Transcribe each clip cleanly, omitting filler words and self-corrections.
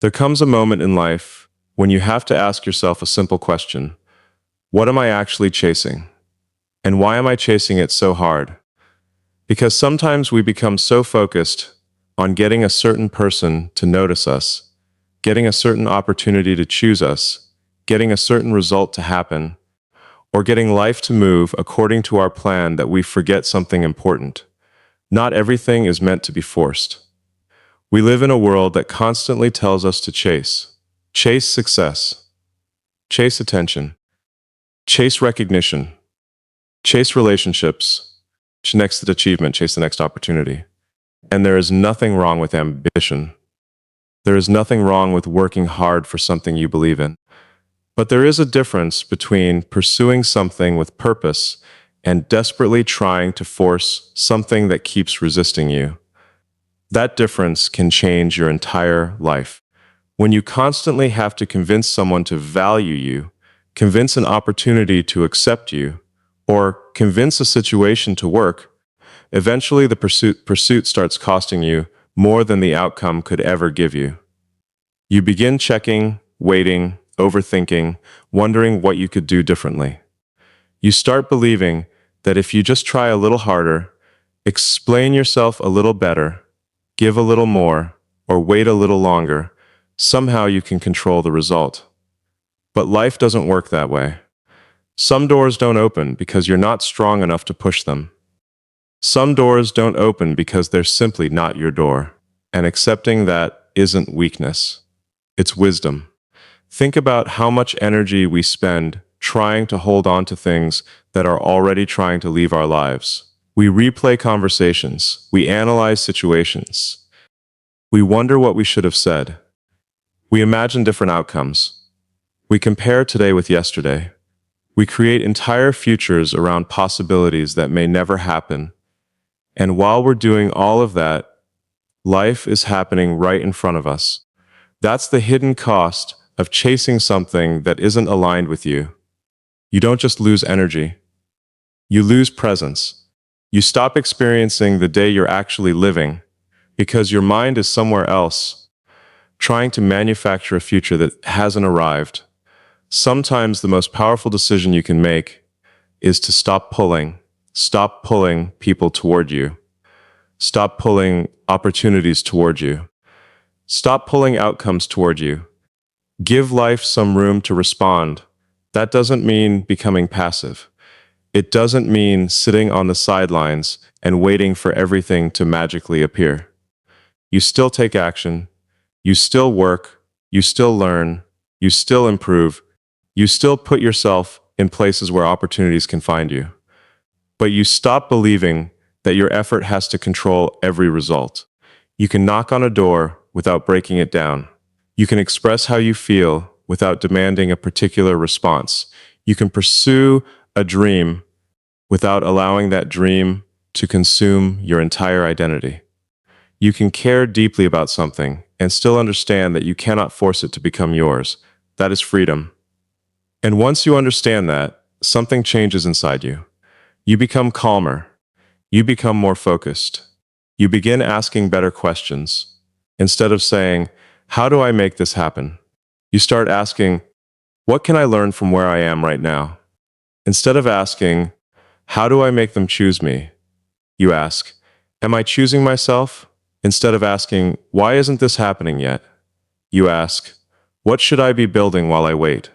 There comes a moment in life when you have to ask yourself a simple question. What am I actually chasing? And why am I chasing it so hard? Because sometimes we become so focused on getting a certain person to notice us, getting a certain opportunity to choose us, getting a certain result to happen, or getting life to move according to our plan that we forget something important. Not everything is meant to be forced. We live in a world that constantly tells us to chase. Chase success. Chase attention. Chase recognition. Chase relationships. Next achievement, chase the next opportunity. And there is nothing wrong with ambition. There is nothing wrong with working hard for something you believe in. But there is a difference between pursuing something with purpose and desperately trying to force something that keeps resisting you. That difference can change your entire life. When you constantly have to convince someone to value you, convince an opportunity to accept you, or convince a situation to work, eventually the pursuit starts costing you more than the outcome could ever give you. You begin checking, waiting, overthinking, wondering what you could do differently. You start believing that if you just try a little harder, explain yourself a little better, give a little more, or wait a little longer, somehow you can control the result. But life doesn't work that way. Some doors don't open because you're not strong enough to push them. Some doors don't open because they're simply not your door. And accepting that isn't weakness. It's wisdom. Think about how much energy we spend trying to hold on to things that are already trying to leave our lives. We replay conversations. We analyze situations. We wonder what we should have said. We imagine different outcomes. We compare today with yesterday. We create entire futures around possibilities that may never happen. And while we're doing all of that, life is happening right in front of us. That's the hidden cost of chasing something that isn't aligned with you. You don't just lose energy. You lose presence. You stop experiencing the day you're actually living because your mind is somewhere else, trying to manufacture a future that hasn't arrived. Sometimes the most powerful decision you can make is to stop pulling people toward you. Stop pulling opportunities toward you. Stop pulling outcomes toward you. Give life some room to respond. That doesn't mean becoming passive. It doesn't mean sitting on the sidelines and waiting for everything to magically appear. You still take action. You still work. You still learn. You still improve. You still put yourself in places where opportunities can find you. But you stop believing that your effort has to control every result. You can knock on a door without breaking it down. You can express how you feel without demanding a particular response. You can pursue a dream without allowing that dream to consume your entire identity. You can care deeply about something and still understand that you cannot force it to become yours. That is freedom. And once you understand that, something changes inside you. You become calmer. You become more focused. You begin asking better questions. Instead of saying, "How do I make this happen?" You start asking, "What can I learn from where I am right now?" Instead of asking, "How do I make them choose me?" you ask, "Am I choosing myself?" Instead of asking, "Why isn't this happening yet?" you ask, "What should I be building while I wait?"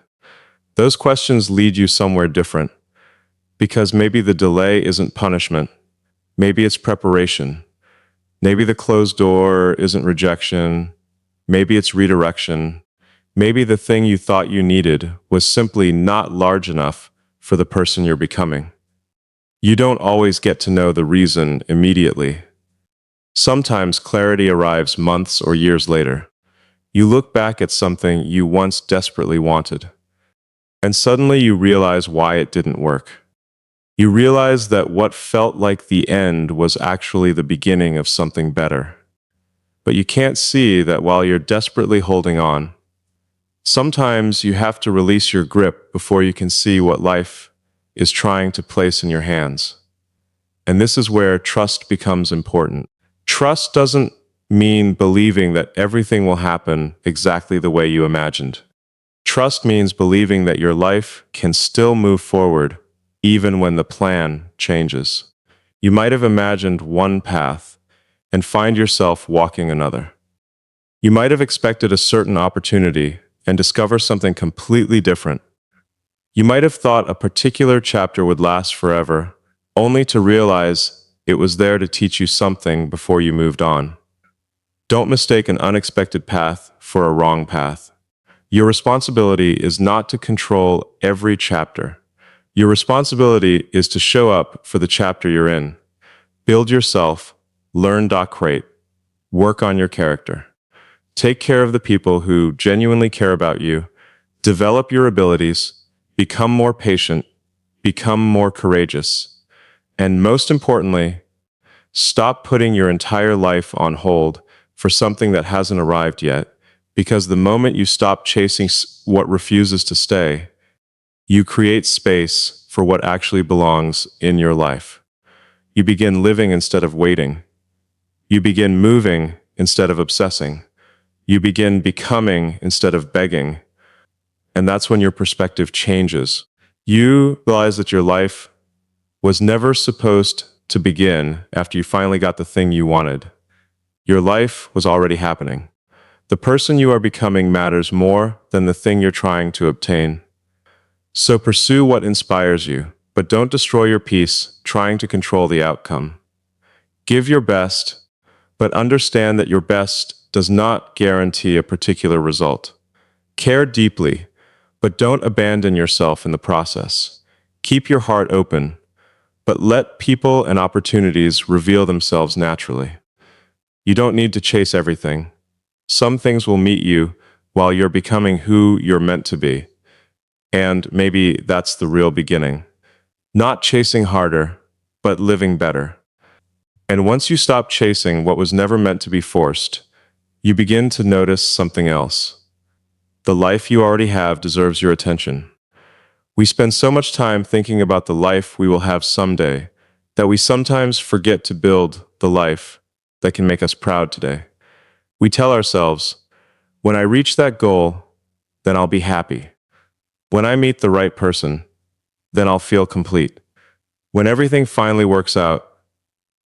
Those questions lead you somewhere different, because maybe the delay isn't punishment. Maybe it's preparation. Maybe the closed door isn't rejection. Maybe it's redirection. Maybe the thing you thought you needed was simply not large enough for the person you're becoming. You don't always get to know the reason immediately. Sometimes clarity arrives months or years later. You look back at something you once desperately wanted, and suddenly you realize why it didn't work. You realize that what felt like the end was actually the beginning of something better. But you can't see that while you're desperately holding on. Sometimes you have to release your grip before you can see what life is trying to place in your hands. And this is where trust becomes important. Trust doesn't mean believing that everything will happen exactly the way you imagined. Trust means believing that your life can still move forward even when the plan changes. You might have imagined one path and find yourself walking another. You might have expected a certain opportunity and discover something completely different. You might have thought a particular chapter would last forever, only to realize it was there to teach you something before you moved on. Don't mistake an unexpected path for a wrong path. Your responsibility is not to control every chapter. Your responsibility is to show up for the chapter you're in. Build yourself, learn, create, work on your character. Take care of the people who genuinely care about you. Develop your abilities, become more patient, become more courageous. And most importantly, stop putting your entire life on hold for something that hasn't arrived yet, because the moment you stop chasing what refuses to stay, you create space for what actually belongs in your life. You begin living instead of waiting. You begin moving instead of obsessing. You begin becoming instead of begging. And that's when your perspective changes. You realize that your life was never supposed to begin after you finally got the thing you wanted. Your life was already happening. The person you are becoming matters more than the thing you're trying to obtain. So pursue what inspires you, but don't destroy your peace trying to control the outcome. Give your best, but understand that your best does not guarantee a particular result. Care deeply, but don't abandon yourself in the process. Keep your heart open, but let people and opportunities reveal themselves naturally. You don't need to chase everything. Some things will meet you while you're becoming who you're meant to be. And maybe that's the real beginning. Not chasing harder, but living better. And once you stop chasing what was never meant to be forced, you begin to notice something else. The life you already have deserves your attention. We spend so much time thinking about the life we will have someday that we sometimes forget to build the life that can make us proud today. We tell ourselves, when I reach that goal, then I'll be happy. When I meet the right person, then I'll feel complete. When everything finally works out,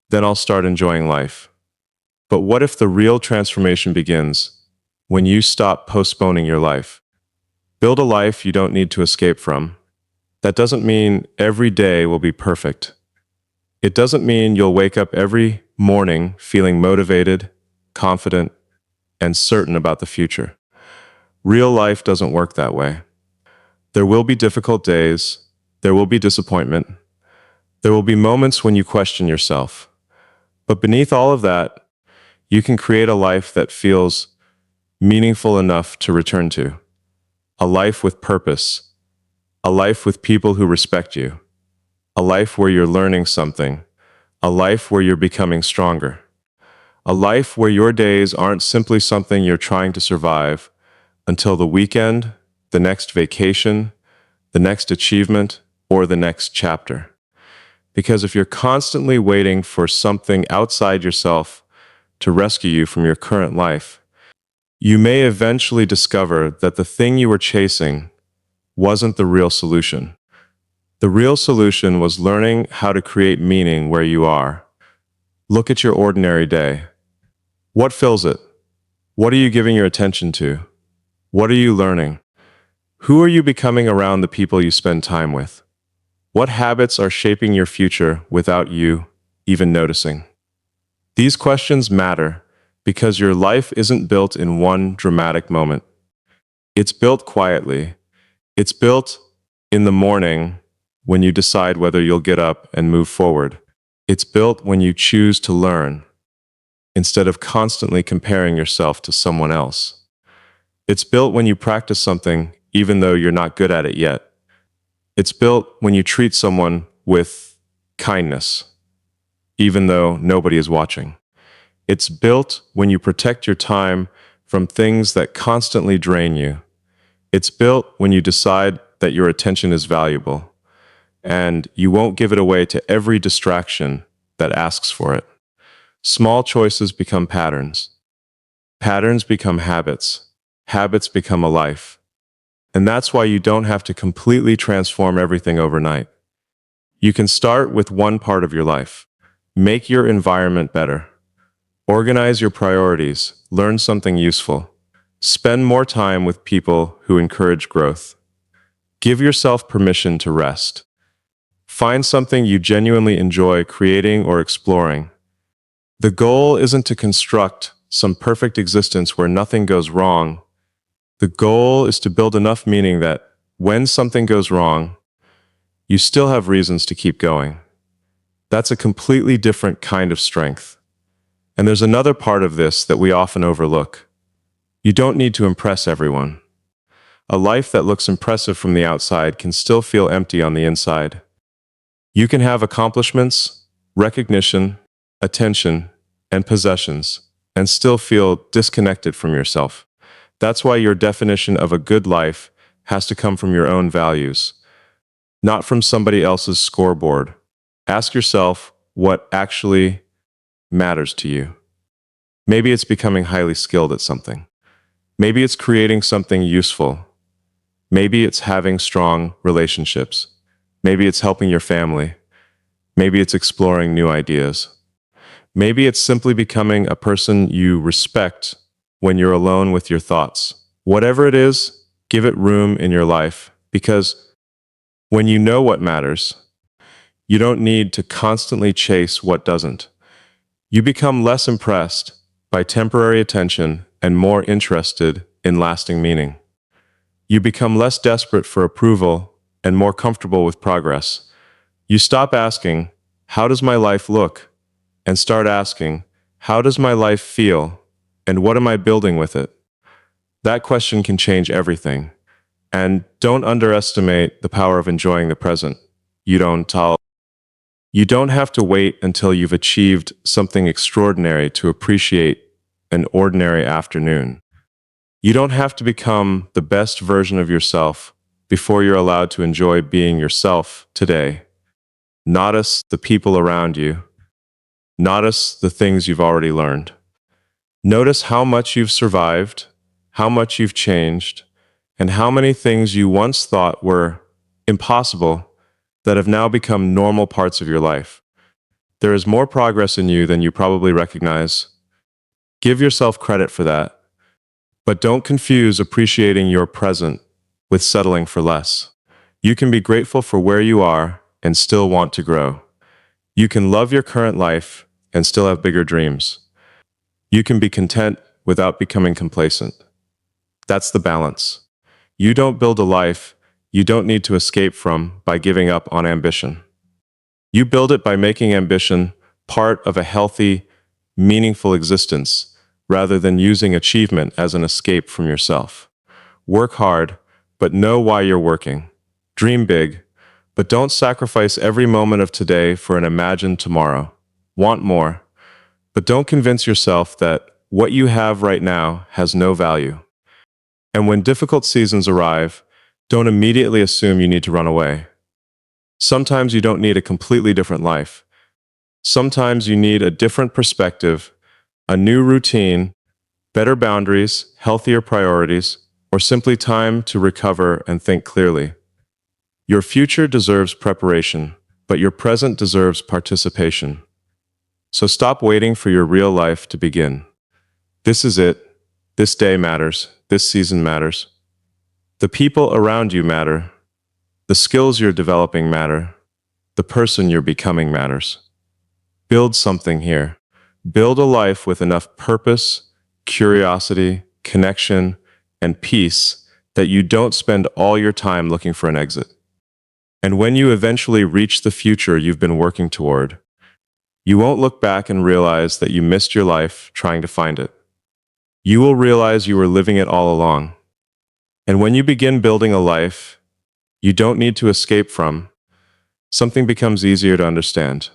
then I'll start enjoying life. But what if the real transformation begins when you stop postponing your life? Build a life you don't need to escape from. That doesn't mean every day will be perfect. It doesn't mean you'll wake up every morning feeling motivated, confident, and certain about the future. Real life doesn't work that way. There will be difficult days. There will be disappointment. There will be moments when you question yourself. But beneath all of that, you can create a life that feels meaningful enough to return to. A life with purpose. A life with people who respect you. A life where you're learning something. A life where you're becoming stronger. A life where your days aren't simply something you're trying to survive until the weekend, the next vacation, the next achievement, or the next chapter. Because if you're constantly waiting for something outside yourself to rescue you from your current life, you may eventually discover that the thing you were chasing wasn't the real solution. The real solution was learning how to create meaning where you are. Look at your ordinary day. What fills it? What are you giving your attention to? What are you learning? Who are you becoming around the people you spend time with? What habits are shaping your future without you even noticing? These questions matter because your life isn't built in one dramatic moment. It's built quietly. It's built in the morning when you decide whether you'll get up and move forward. It's built when you choose to learn instead of constantly comparing yourself to someone else. It's built when you practice something even though you're not good at it yet. It's built when you treat someone with kindness, even though nobody is watching. It's built when you protect your time from things that constantly drain you. It's built when you decide that your attention is valuable, and you won't give it away to every distraction that asks for it. Small choices become patterns. Patterns become habits. Habits become a life. And that's why you don't have to completely transform everything overnight. You can start with one part of your life. Make your environment better. Organize your priorities. Learn something useful. Spend more time with people who encourage growth. Give yourself permission to rest. Find something you genuinely enjoy creating or exploring. The goal isn't to construct some perfect existence where nothing goes wrong. The goal is to build enough meaning that when something goes wrong, you still have reasons to keep going. That's a completely different kind of strength. And there's another part of this that we often overlook. You don't need to impress everyone. A life that looks impressive from the outside can still feel empty on the inside. You can have accomplishments, recognition, attention, and possessions, and still feel disconnected from yourself. That's why your definition of a good life has to come from your own values, not from somebody else's scoreboard. Ask yourself what actually matters to you. Maybe it's becoming highly skilled at something. Maybe it's creating something useful. Maybe it's having strong relationships. Maybe it's helping your family. Maybe it's exploring new ideas. Maybe it's simply becoming a person you respect when you're alone with your thoughts. Whatever it is, give it room in your life, because when you know what matters, you don't need to constantly chase what doesn't. You become less impressed by temporary attention and more interested in lasting meaning. You become less desperate for approval and more comfortable with progress. You stop asking, "How does my life look?" and start asking, "How does my life feel? And what am I building with it?" That question can change everything. And don't underestimate the power of enjoying the present. You don't have to wait until you've achieved something extraordinary to appreciate an ordinary afternoon. You don't have to become the best version of yourself before you're allowed to enjoy being yourself today. Notice the people around you. Notice the things you've already learned. Notice how much you've survived, how much you've changed, and how many things you once thought were impossible that have now become normal parts of your life. There is more progress in you than you probably recognize. Give yourself credit for that. But don't confuse appreciating your present with settling for less. You can be grateful for where you are and still want to grow. You can love your current life and still have bigger dreams. You can be content without becoming complacent. That's the balance. You don't build a life you don't need to escape from by giving up on ambition. You build it by making ambition part of a healthy, meaningful existence rather than using achievement as an escape from yourself. Work hard, but know why you're working. Dream big, but don't sacrifice every moment of today for an imagined tomorrow. Want more, but don't convince yourself that what you have right now has no value. And when difficult seasons arrive, don't immediately assume you need to run away. Sometimes you don't need a completely different life. Sometimes you need a different perspective, a new routine, better boundaries, healthier priorities, or simply time to recover and think clearly. Your future deserves preparation, but your present deserves participation. So stop waiting for your real life to begin. This is it. This day matters. This season matters. The people around you matter. The skills you're developing matter. The person you're becoming matters. Build something here. Build a life with enough purpose, curiosity, connection, and peace that you don't spend all your time looking for an exit. And when you eventually reach the future you've been working toward, you won't look back and realize that you missed your life trying to find it. You will realize you were living it all along. And when you begin building a life you don't need to escape from, something becomes easier to understand.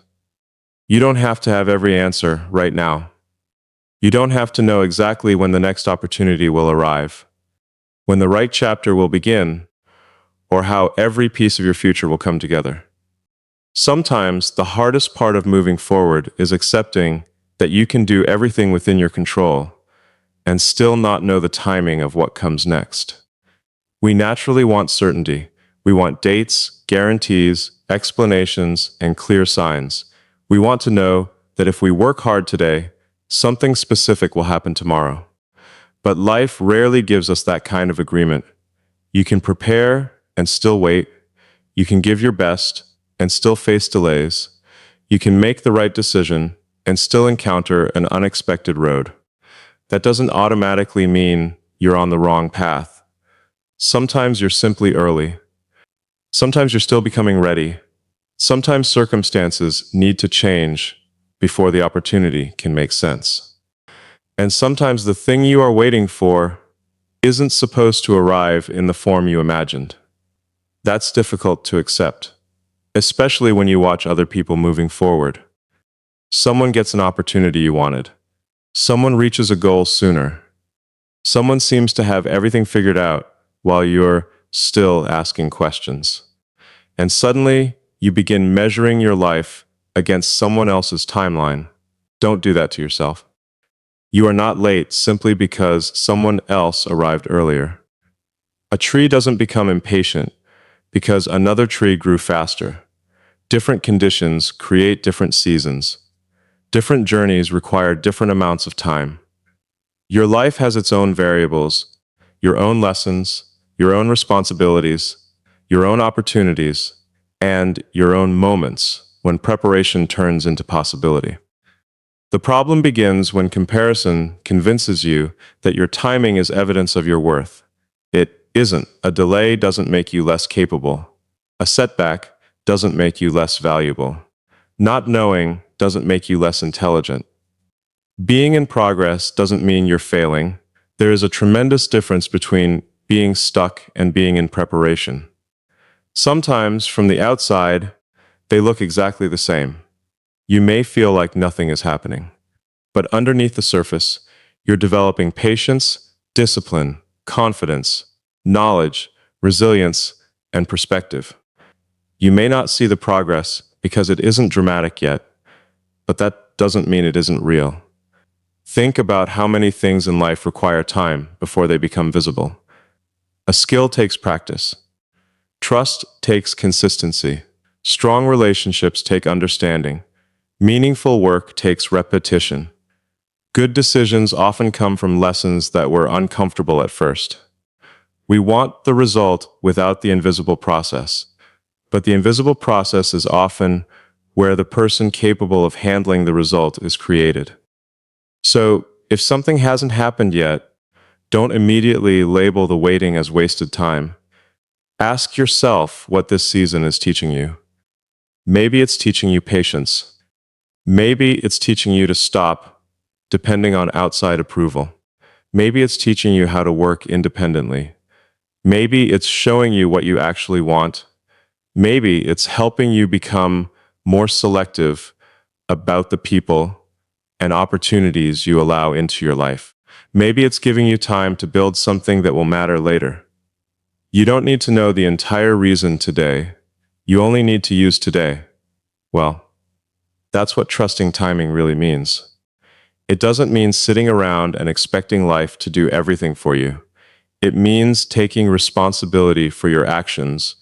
You don't have to have every answer right now. You don't have to know exactly when the next opportunity will arrive, when the right chapter will begin, or how every piece of your future will come together. Sometimes the hardest part of moving forward is accepting that you can do everything within your control, and still not know the timing of what comes next. We naturally want certainty. We want dates, guarantees, explanations, and clear signs. We want to know that if we work hard today, something specific will happen tomorrow. But life rarely gives us that kind of agreement. You can prepare and still wait. You can give your best and still face delays. You can make the right decision and still encounter an unexpected road. That doesn't automatically mean you're on the wrong path. Sometimes you're simply early. Sometimes you're still becoming ready. Sometimes circumstances need to change before the opportunity can make sense. And sometimes the thing you are waiting for isn't supposed to arrive in the form you imagined. That's difficult to accept, especially when you watch other people moving forward. Someone gets an opportunity you wanted. Someone reaches a goal sooner. Someone seems to have everything figured out while you're still asking questions. And suddenly, you begin measuring your life against someone else's timeline. Don't do that to yourself. You are not late simply because someone else arrived earlier. A tree doesn't become impatient because another tree grew faster. Different conditions create different seasons. Different journeys require different amounts of time. Your life has its own variables, your own lessons, your own responsibilities, your own opportunities, and your own moments when preparation turns into possibility. The problem begins when comparison convinces you that your timing is evidence of your worth. It isn't. A delay doesn't make you less capable. A setback doesn't make you less valuable. Not knowing doesn't make you less intelligent. Being in progress doesn't mean you're failing. There is a tremendous difference between being stuck and being in preparation. Sometimes, from the outside, they look exactly the same. You may feel like nothing is happening. But underneath the surface, you're developing patience, discipline, confidence, knowledge, resilience, and perspective. You may not see the progress because it isn't dramatic yet, but that doesn't mean it isn't real. Think about how many things in life require time before they become visible. A skill takes practice. Trust takes consistency. Strong relationships take understanding. Meaningful work takes repetition. Good decisions often come from lessons that were uncomfortable at first. We want the result without the invisible process, but the invisible process is often where the person capable of handling the result is created. So, if something hasn't happened yet, don't immediately label the waiting as wasted time. Ask yourself what this season is teaching you. Maybe it's teaching you patience. Maybe it's teaching you to stop depending on outside approval. Maybe it's teaching you how to work independently. Maybe it's showing you what you actually want. Maybe it's helping you become more selective about the people and opportunities you allow into your life. Maybe it's giving you time to build something that will matter later. You don't need to know the entire reason today. You only need to use today. Well, that's what trusting timing really means. It doesn't mean sitting around and expecting life to do everything for you. It means taking responsibility for your actions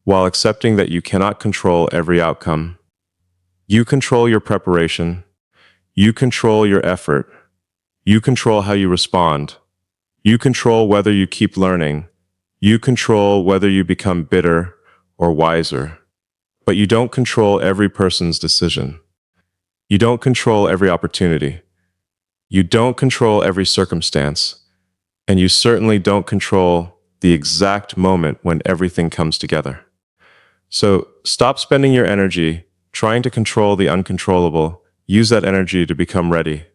while accepting that you cannot control every outcome. You control your preparation. You control your effort. You control how you respond. You control whether you keep learning. You control whether you become bitter or wiser. But you don't control every person's decision. You don't control every opportunity. You don't control every circumstance. And you certainly don't control the exact moment when everything comes together. So stop spending your energy trying to control the uncontrollable. Use that energy to become ready.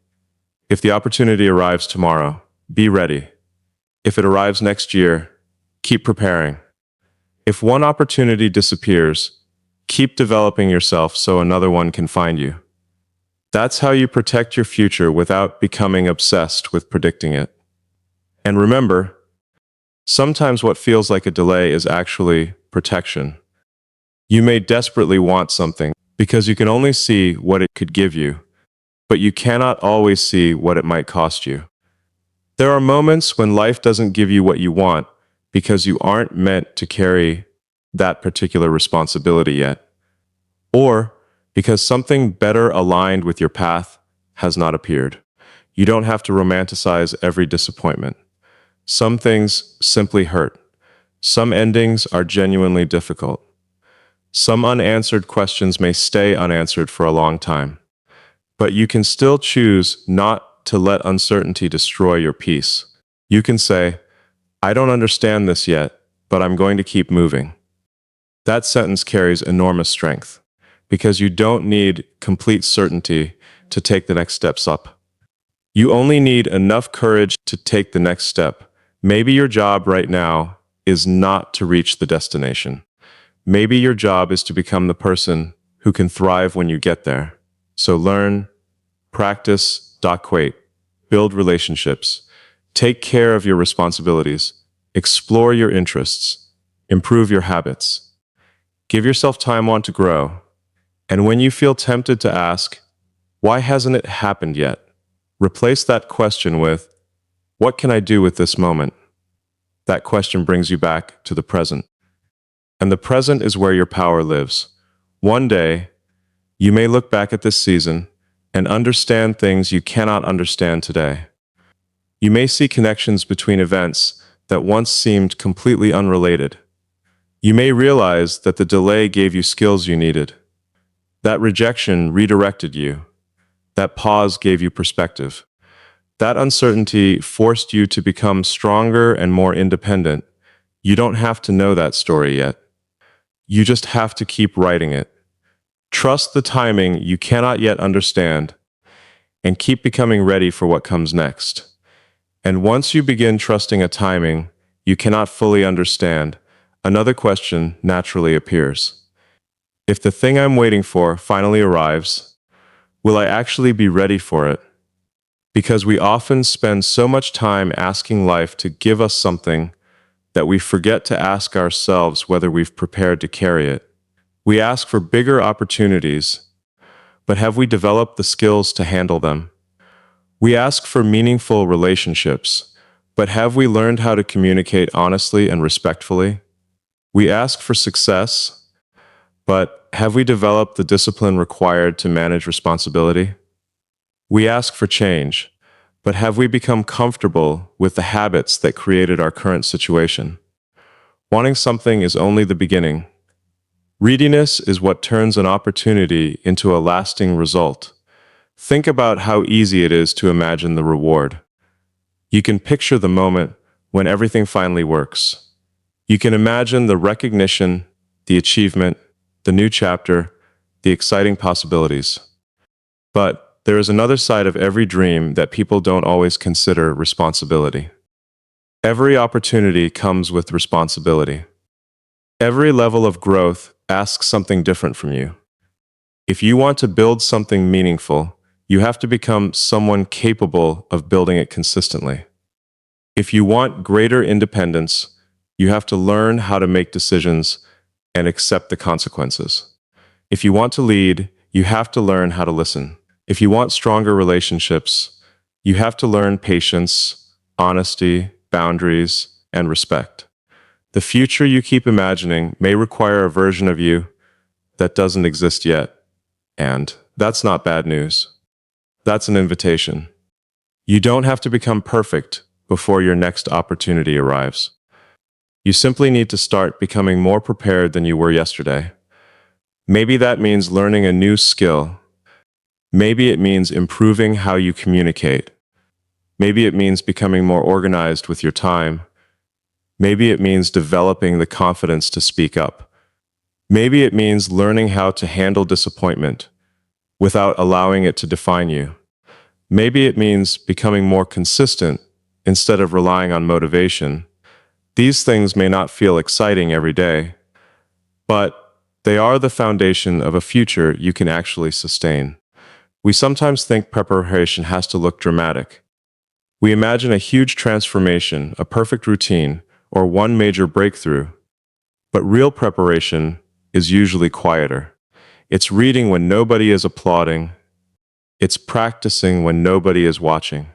If the opportunity arrives tomorrow, be ready. If it arrives next year, keep preparing. If one opportunity disappears, keep developing yourself so another one can find you. That's how you protect your future without becoming obsessed with predicting it. And remember, sometimes what feels like a delay is actually protection. You may desperately want something because you can only see what it could give you, but you cannot always see what it might cost you. There are moments when life doesn't give you what you want because you aren't meant to carry that particular responsibility yet, or because something better aligned with your path has not appeared. You don't have to romanticize every disappointment. Some things simply hurt. Some endings are genuinely difficult. Some unanswered questions may stay unanswered for a long time. But you can still choose not to let uncertainty destroy your peace. You can say, I don't understand this yet, but I'm going to keep moving. That sentence carries enormous strength because you don't need complete certainty to take the next steps up. You only need enough courage to take the next step. Maybe your job right now is not to reach the destination. Maybe your job is to become the person who can thrive when you get there. So learn, practice, quit, build relationships, take care of your responsibilities, explore your interests, improve your habits. Give yourself time on to grow. And when you feel tempted to ask, why hasn't it happened yet? Replace that question with, what can I do with this moment? That question brings you back to the present. And the present is where your power lives. One day, you may look back at this season and understand things you cannot understand today. You may see connections between events that once seemed completely unrelated. You may realize that the delay gave you skills you needed. That rejection redirected you. That pause gave you perspective. That uncertainty forced you to become stronger and more independent. You don't have to know that story yet. You just have to keep writing it. Trust the timing you cannot yet understand, and keep becoming ready for what comes next. And once you begin trusting a timing you cannot fully understand, another question naturally appears. If the thing I'm waiting for finally arrives, will I actually be ready for it? Because we often spend so much time asking life to give us something that we forget to ask ourselves whether we've prepared to carry it. We ask for bigger opportunities, but have we developed the skills to handle them? We ask for meaningful relationships, but have we learned how to communicate honestly and respectfully? We ask for success, but have we developed the discipline required to manage responsibility? We ask for change, but have we become comfortable with the habits that created our current situation? Wanting something is only the beginning. Readiness is what turns an opportunity into a lasting result. Think about how easy it is to imagine the reward. You can picture the moment when everything finally works. You can imagine the recognition, the achievement, the new chapter, the exciting possibilities. But there is another side of every dream that people don't always consider: responsibility. Every opportunity comes with responsibility. Every level of growth asks something different from you. If you want to build something meaningful, you have to become someone capable of building it consistently. If you want greater independence, you have to learn how to make decisions and accept the consequences. If you want to lead, you have to learn how to listen. If you want stronger relationships, you have to learn patience, honesty, boundaries, and respect. The future you keep imagining may require a version of you that doesn't exist yet. And that's not bad news. That's an invitation. You don't have to become perfect before your next opportunity arrives. You simply need to start becoming more prepared than you were yesterday. Maybe that means learning a new skill. Maybe it means improving how you communicate. Maybe it means becoming more organized with your time. Maybe it means developing the confidence to speak up. Maybe it means learning how to handle disappointment without allowing it to define you. Maybe it means becoming more consistent instead of relying on motivation. These things may not feel exciting every day, but they are the foundation of a future you can actually sustain. We sometimes think preparation has to look dramatic. We imagine a huge transformation, a perfect routine, or one major breakthrough. But real preparation is usually quieter. It's reading when nobody is applauding. It's practicing when nobody is watching.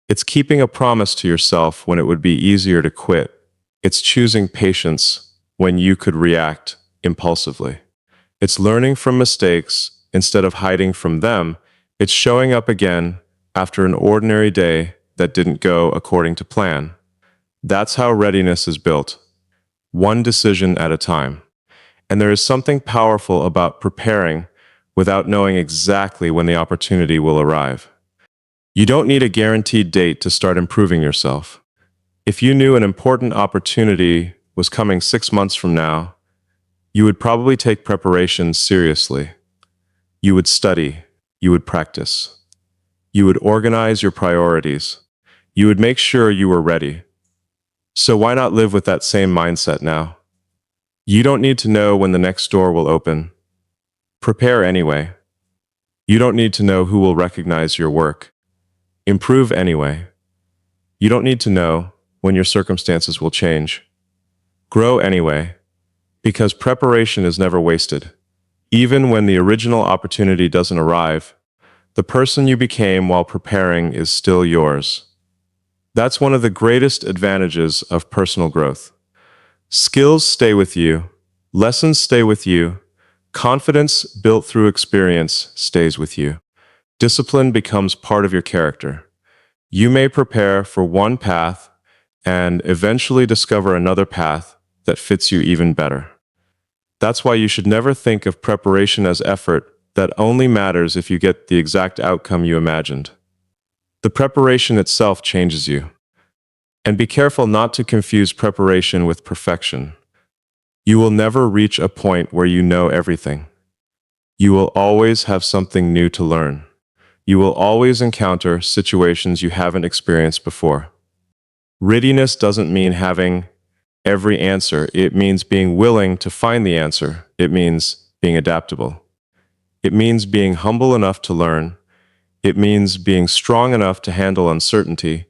It's keeping a promise to yourself when it would be easier to quit. It's choosing patience when you could react impulsively. It's learning from mistakes instead of hiding from them. It's showing up again after an ordinary day that didn't go according to plan. That's how readiness is built, one decision at a time. And there is something powerful about preparing without knowing exactly when the opportunity will arrive. You don't need a guaranteed date to start improving yourself. If you knew an important opportunity was coming 6 months from now, you would probably take preparation seriously. You would study. You would practice. You would organize your priorities. You would make sure you were ready. So why not live with that same mindset now? You don't need to know when the next door will open. Prepare anyway. You don't need to know who will recognize your work. Improve anyway. You don't need to know when your circumstances will change. Grow anyway, because preparation is never wasted. Even when the original opportunity doesn't arrive, the person you became while preparing is still yours. That's one of the greatest advantages of personal growth. Skills stay with you, lessons stay with you, confidence built through experience stays with you. Discipline becomes part of your character. You may prepare for one path and eventually discover another path that fits you even better. That's why you should never think of preparation as effort that only matters if you get the exact outcome you imagined. The preparation itself changes you. And be careful not to confuse preparation with perfection. You will never reach a point where you know everything. You will always have something new to learn. You will always encounter situations you haven't experienced before. Readiness doesn't mean having every answer. It means being willing to find the answer. It means being adaptable. It means being humble enough to learn. It means being strong enough to handle uncertainty.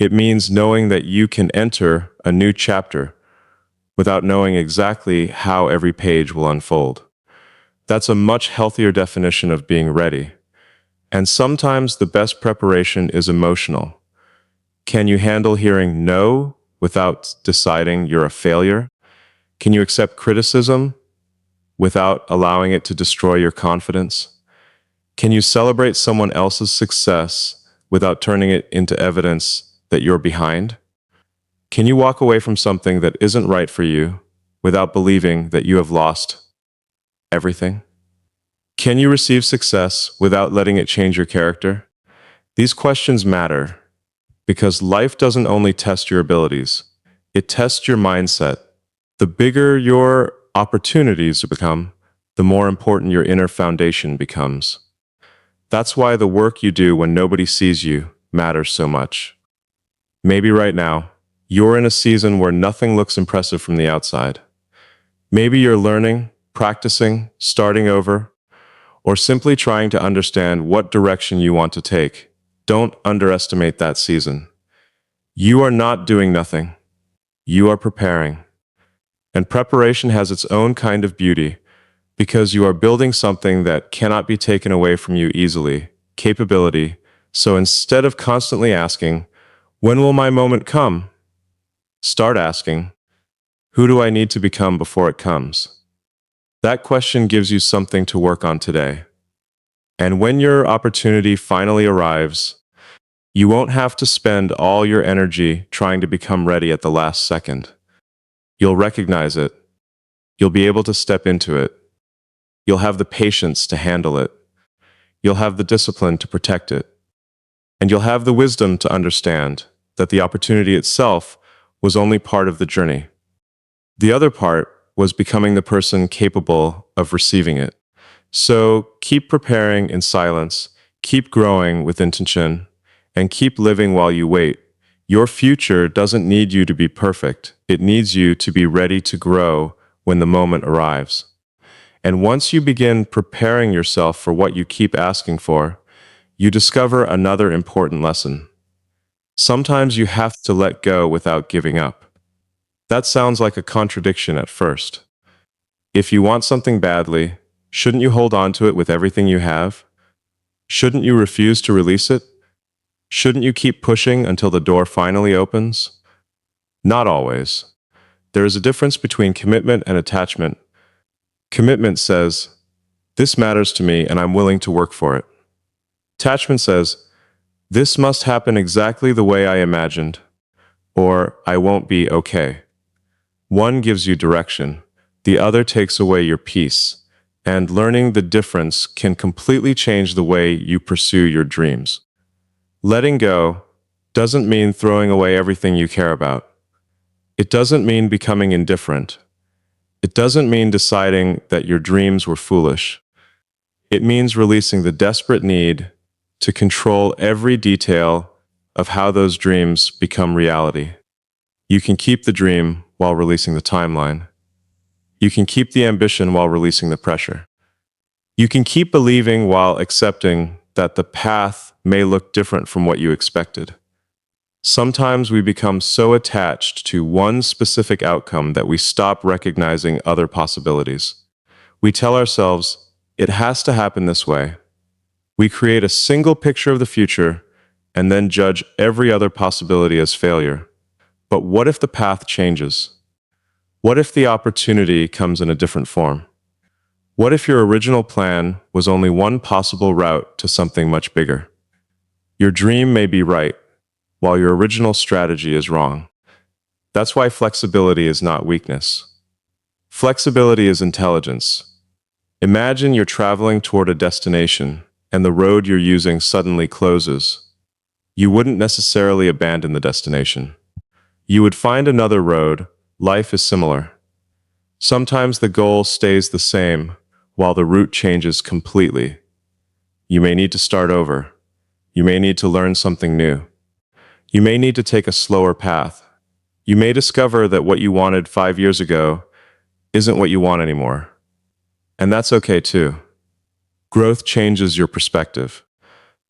It means knowing that you can enter a new chapter without knowing exactly how every page will unfold. That's a much healthier definition of being ready. And sometimes the best preparation is emotional. Can you handle hearing no without deciding you're a failure? Can you accept criticism without allowing it to destroy your confidence? Can you celebrate someone else's success without turning it into evidence that you're behind? Can you walk away from something that isn't right for you without believing that you have lost everything? Can you receive success without letting it change your character? These questions matter because life doesn't only test your abilities, it tests your mindset. The bigger your opportunities become, the more important your inner foundation becomes. That's why the work you do when nobody sees you matters so much. Maybe right now, you're in a season where nothing looks impressive from the outside. Maybe you're learning, practicing, starting over, or simply trying to understand what direction you want to take. Don't underestimate that season. You are not doing nothing. You are preparing. And preparation has its own kind of beauty because you are building something that cannot be taken away from you easily, capability. So instead of constantly asking, when will my moment come? Start asking, who do I need to become before it comes? That question gives you something to work on today. And when your opportunity finally arrives, you won't have to spend all your energy trying to become ready at the last second. You'll recognize it. You'll be able to step into it. You'll have the patience to handle it. You'll have the discipline to protect it. And you'll have the wisdom to understand that the opportunity itself was only part of the journey. The other part was becoming the person capable of receiving it. So keep preparing in silence, keep growing with intention, and keep living while you wait. Your future doesn't need you to be perfect. It needs you to be ready to grow when the moment arrives. And once you begin preparing yourself for what you keep asking for, you discover another important lesson. Sometimes you have to let go without giving up. That sounds like a contradiction at first. If you want something badly, shouldn't you hold on to it with everything you have? Shouldn't you refuse to release it? Shouldn't you keep pushing until the door finally opens? Not always. There is a difference between commitment and attachment. Commitment says, "This matters to me and I'm willing to work for it." Attachment says, "This must happen exactly the way I imagined, or I won't be okay." One gives you direction, the other takes away your peace, and learning the difference can completely change the way you pursue your dreams. Letting go doesn't mean throwing away everything you care about. It doesn't mean becoming indifferent. It doesn't mean deciding that your dreams were foolish. It means releasing the desperate need to control every detail of how those dreams become reality. You can keep the dream while releasing the timeline. You can keep the ambition while releasing the pressure. You can keep believing while accepting that the path may look different from what you expected. Sometimes we become so attached to one specific outcome that we stop recognizing other possibilities. We tell ourselves, it has to happen this way. We create a single picture of the future and then judge every other possibility as failure. But what if the path changes? What if the opportunity comes in a different form? What if your original plan was only one possible route to something much bigger? Your dream may be right, while your original strategy is wrong. That's why flexibility is not weakness. Flexibility is intelligence. Imagine you're traveling toward a destination and the road you're using suddenly closes. You wouldn't necessarily abandon the destination. You would find another road. Life is similar. Sometimes the goal stays the same, while the route changes completely. You may need to start over. You may need to learn something new. You may need to take a slower path. You may discover that what you wanted 5 years ago isn't what you want anymore. And that's okay too. Growth changes your perspective.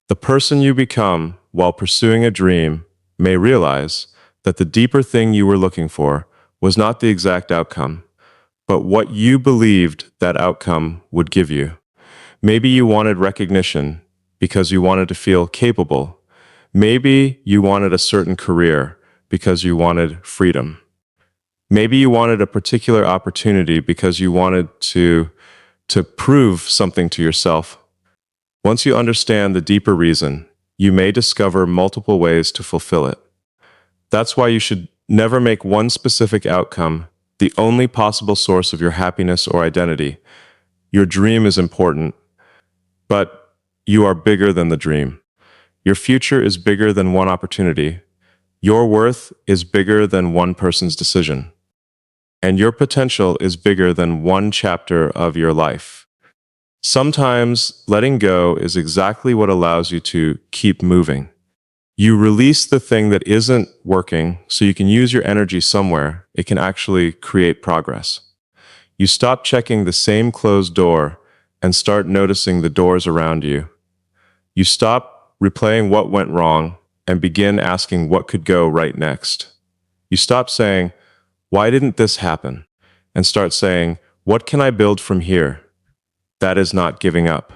The person you become while pursuing a dream may realize that the deeper thing you were looking for was not the exact outcome, but what you believed that outcome would give you. Maybe you wanted recognition because you wanted to feel capable. Maybe you wanted a certain career because you wanted freedom. Maybe you wanted a particular opportunity because you wanted to prove something to yourself. Once you understand the deeper reason, you may discover multiple ways to fulfill it. That's why you should never make one specific outcome the only possible source of your happiness or identity. Your dream is important, but you are bigger than the dream. Your future is bigger than one opportunity. Your worth is bigger than one person's decision. And your potential is bigger than one chapter of your life. Sometimes letting go is exactly what allows you to keep moving. You release the thing that isn't working so you can use your energy somewhere. It can actually create progress. You stop checking the same closed door and start noticing the doors around you. You stop replaying what went wrong and begin asking what could go right next. You stop saying, "Why didn't this happen?" and start saying, "What can I build from here?" That is not giving up.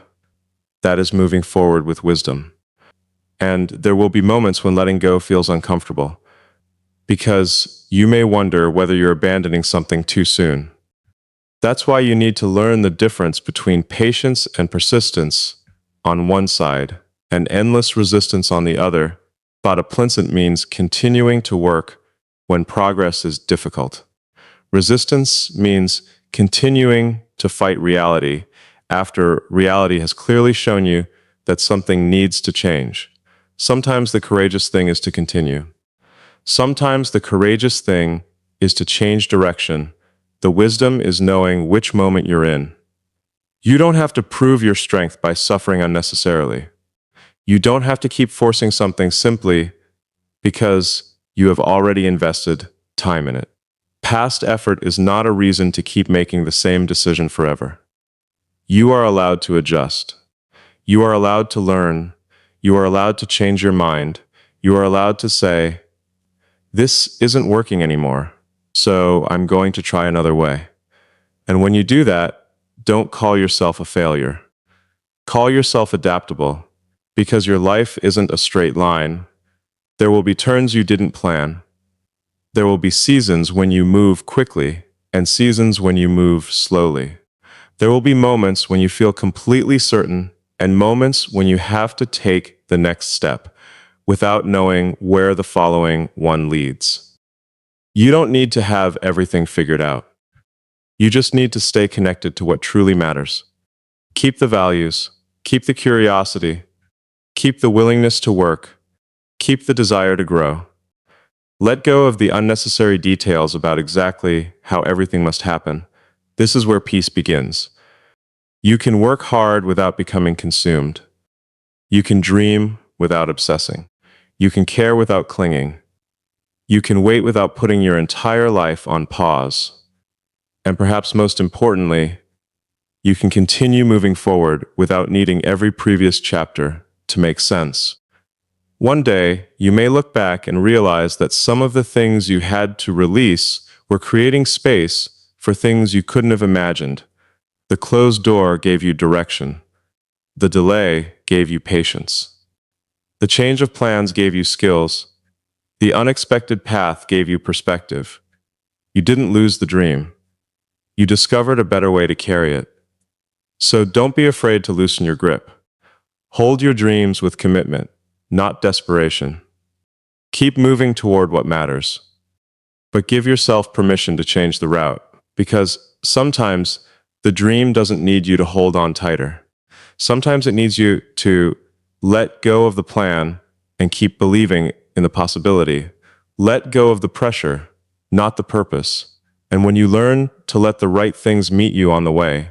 That is moving forward with wisdom. And there will be moments when letting go feels uncomfortable, because you may wonder whether you're abandoning something too soon. That's why you need to learn the difference between patience and persistence on one side and endless resistance on the other. Botaplincent means continuing to work when progress is difficult. Resistance means continuing to fight reality after reality has clearly shown you that something needs to change. Sometimes the courageous thing is to continue. Sometimes the courageous thing is to change direction. The wisdom is knowing which moment you're in. You don't have to prove your strength by suffering unnecessarily. You don't have to keep forcing something simply because you have already invested time in it. Past effort is not a reason to keep making the same decision forever. You are allowed to adjust. You are allowed to learn. You are allowed to change your mind. You are allowed to say, "This isn't working anymore, so I'm going to try another way." And when you do that, don't call yourself a failure. Call yourself adaptable. because your life isn't a straight line. There will be turns you didn't plan. There will be seasons when you move quickly and seasons when you move slowly. There will be moments when you feel completely certain and moments when you have to take the next step without knowing where the following one leads. You don't need to have everything figured out. You just need to stay connected to what truly matters. Keep the values, keep the curiosity, keep the willingness to work, keep the desire to grow. Let go of the unnecessary details about exactly how everything must happen. This is where peace begins. You can work hard without becoming consumed. You can dream without obsessing. You can care without clinging. You can wait without putting your entire life on pause. And perhaps most importantly, you can continue moving forward without needing every previous chapter to make sense. One day, you may look back and realize that some of the things you had to release were creating space for things you couldn't have imagined. The closed door gave you direction. The delay gave you patience. The change of plans gave you skills. The unexpected path gave you perspective. You didn't lose the dream. You discovered a better way to carry it. So don't be afraid to loosen your grip. Hold your dreams with commitment, not desperation. Keep moving toward what matters. But give yourself permission to change the route, because sometimes the dream doesn't need you to hold on tighter. Sometimes it needs you to let go of the plan and keep believing in the possibility. Let go of the pressure, not the purpose. And when you learn to let the right things meet you on the way,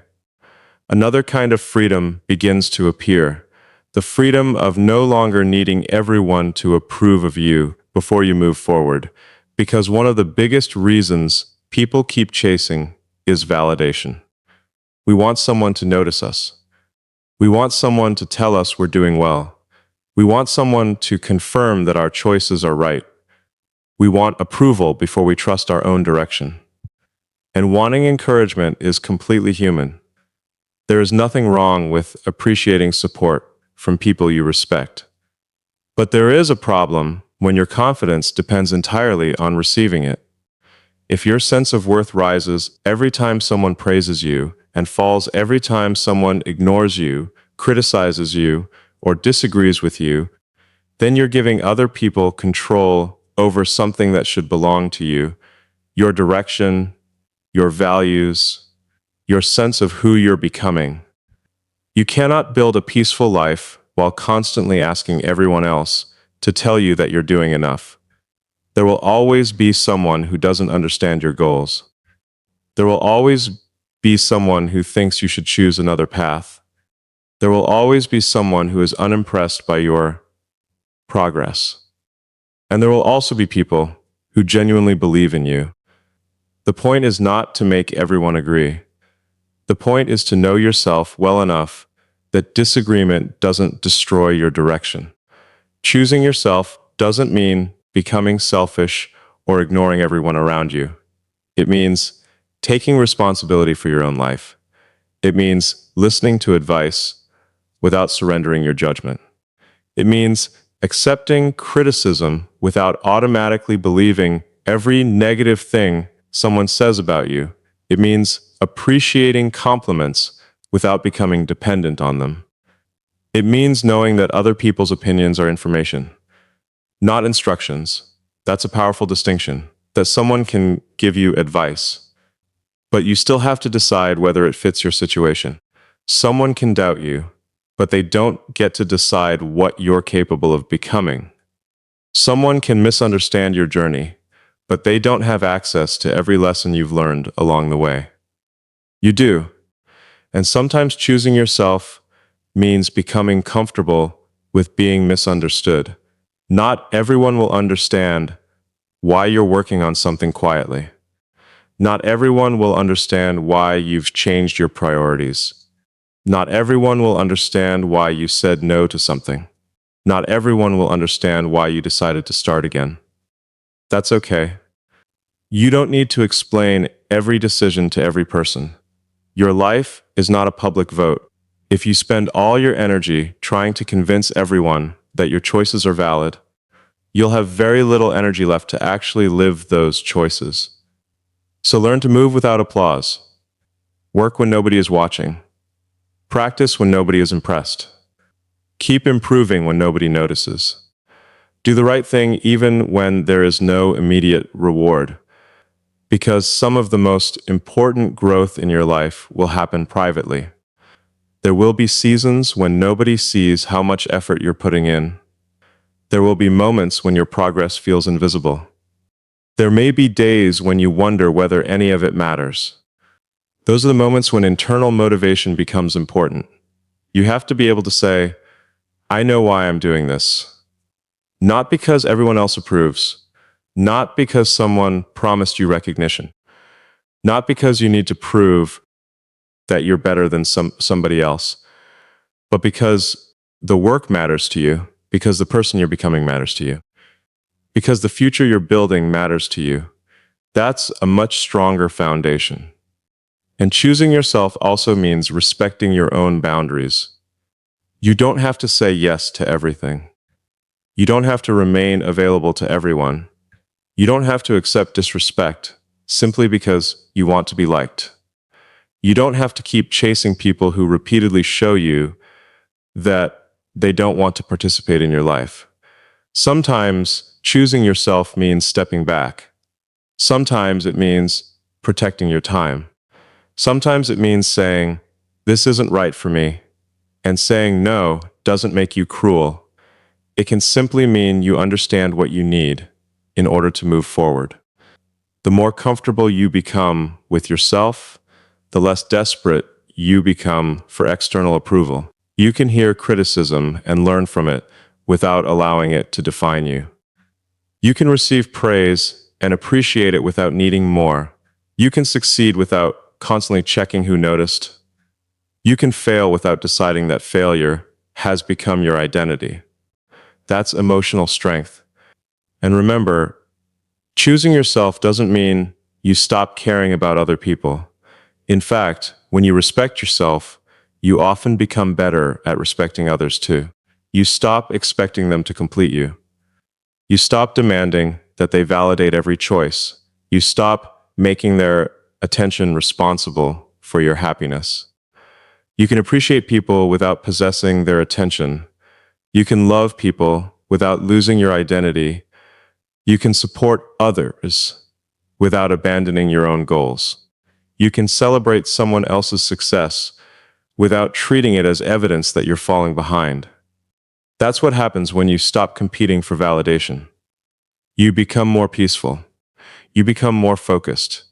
another kind of freedom begins to appear. The freedom of no longer needing everyone to approve of you before you move forward. Because one of the biggest reasons people keep chasing is validation. We want someone to notice us. We want someone to tell us we're doing well. We want someone to confirm that our choices are right. We want approval before we trust our own direction. And wanting encouragement is completely human. There is nothing wrong with appreciating support from people you respect. But there is a problem when your confidence depends entirely on receiving it. If your sense of worth rises every time someone praises you and falls every time someone ignores you, criticizes you, or disagrees with you, then you're giving other people control over something that should belong to you, your direction, your values, your sense of who you're becoming. You cannot build a peaceful life while constantly asking everyone else to tell you that you're doing enough. There will always be someone who doesn't understand your goals. There will always be someone who thinks you should choose another path. There will always be someone who is unimpressed by your progress. And there will also be people who genuinely believe in you. The point is not to make everyone agree. The point is to know yourself well enough that disagreement doesn't destroy your direction. Choosing yourself doesn't mean becoming selfish or ignoring everyone around you. It means taking responsibility for your own life. It means listening to advice without surrendering your judgment. It means accepting criticism without automatically believing every negative thing someone says about you. It means appreciating compliments without becoming dependent on them. It means knowing that other people's opinions are information, not instructions. That's a powerful distinction, that someone can give you advice, but you still have to decide whether it fits your situation. Someone can doubt you, but they don't get to decide what you're capable of becoming. Someone can misunderstand your journey, but they don't have access to every lesson you've learned along the way. You do. And sometimes choosing yourself means becoming comfortable with being misunderstood. Not everyone will understand why you're working on something quietly. Not everyone will understand why you've changed your priorities. Not everyone will understand why you said no to something. Not everyone will understand why you decided to start again. That's okay. You don't need to explain every decision to every person. Your life is not a public vote. If you spend all your energy trying to convince everyone that your choices are valid, you'll have very little energy left to actually live those choices. So learn to move without applause. Work when nobody is watching. Practice when nobody is impressed. Keep improving when nobody notices. Do the right thing even when there is no immediate reward, because some of the most important growth in your life will happen privately. There will be seasons when nobody sees how much effort you're putting in. There will be moments when your progress feels invisible. There may be days when you wonder whether any of it matters. Those are the moments when internal motivation becomes important. You have to be able to say, I know why I'm doing this. Not because everyone else approves. Not because someone promised you recognition. Not because you need to prove that you're better than somebody else, but because the work matters to you, because the person you're becoming matters to you, because the future you're building matters to you. That's a much stronger foundation. And choosing yourself also means respecting your own boundaries. You don't have to say yes to everything. You don't have to remain available to everyone. You don't have to accept disrespect simply because you want to be liked. You don't have to keep chasing people who repeatedly show you that they don't want to participate in your life. Sometimes choosing yourself means stepping back. Sometimes it means protecting your time. Sometimes it means saying, this isn't right for me. And saying no doesn't make you cruel. It can simply mean you understand what you need in order to move forward. The more comfortable you become with yourself, the less desperate you become for external approval. You can hear criticism and learn from it without allowing it to define you. You can receive praise and appreciate it without needing more. You can succeed without constantly checking who noticed. You can fail without deciding that failure has become your identity. That's emotional strength. And remember, choosing yourself doesn't mean you stop caring about other people. In fact, when you respect yourself, you often become better at respecting others too. You stop expecting them to complete you. You stop demanding that they validate every choice. You stop making their attention responsible for your happiness. You can appreciate people without possessing their attention. You can love people without losing your identity. You can support others without abandoning your own goals. You can celebrate someone else's success without treating it as evidence that you're falling behind. That's what happens when you stop competing for validation. You become more peaceful. You become more focused.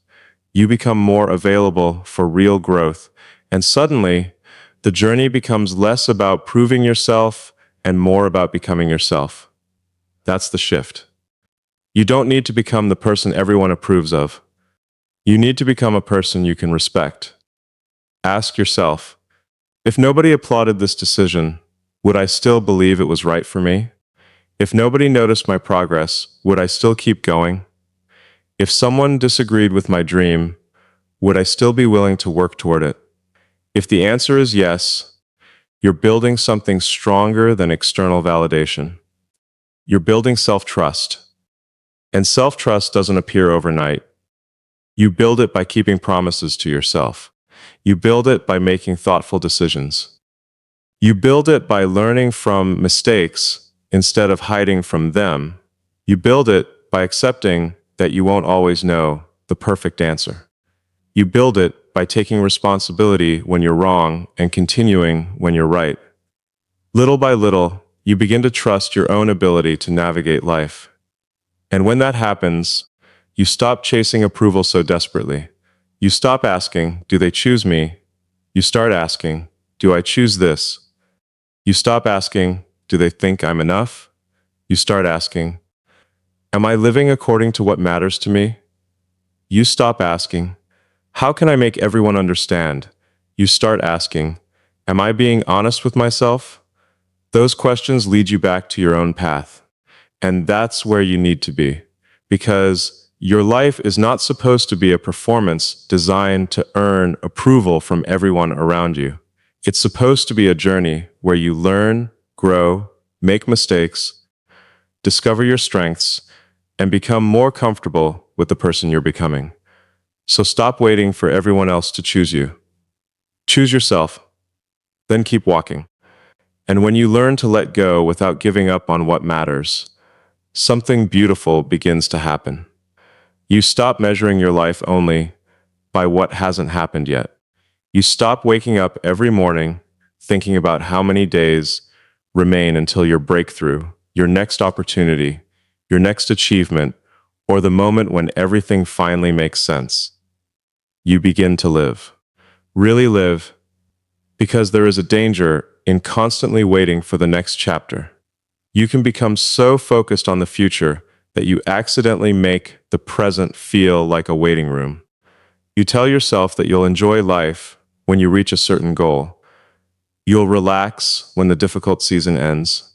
You become more available for real growth. And suddenly, the journey becomes less about proving yourself and more about becoming yourself. That's the shift. You don't need to become the person everyone approves of. You need to become a person you can respect. Ask yourself, if nobody applauded this decision, would I still believe it was right for me? If nobody noticed my progress, would I still keep going? If someone disagreed with my dream, would I still be willing to work toward it? If the answer is yes, you're building something stronger than external validation. You're building self-trust. And self-trust doesn't appear overnight. You build it by keeping promises to yourself. You build it by making thoughtful decisions. You build it by learning from mistakes instead of hiding from them. You build it by accepting that you won't always know the perfect answer. You build it by taking responsibility when you're wrong and continuing when you're right. Little by little, you begin to trust your own ability to navigate life. And when that happens, you stop chasing approval so desperately. You stop asking, do they choose me? You start asking, do I choose this? You stop asking, do they think I'm enough? You start asking, am I living according to what matters to me? You stop asking, how can I make everyone understand? You start asking, am I being honest with myself? Those questions lead you back to your own path. And that's where you need to be. Because your life is not supposed to be a performance designed to earn approval from everyone around you. It's supposed to be a journey where you learn, grow, make mistakes, discover your strengths, and become more comfortable with the person you're becoming. So stop waiting for everyone else to choose you. Choose yourself, then keep walking. And when you learn to let go without giving up on what matters, something beautiful begins to happen. You stop measuring your life only by what hasn't happened yet. You stop waking up every morning thinking about how many days remain until your breakthrough, your next opportunity, your next achievement, or the moment when everything finally makes sense. You begin to live. Really live, because there is a danger in constantly waiting for the next chapter. You can become so focused on the future that you accidentally make the present feel like a waiting room. You tell yourself that you'll enjoy life when you reach a certain goal. You'll relax when the difficult season ends.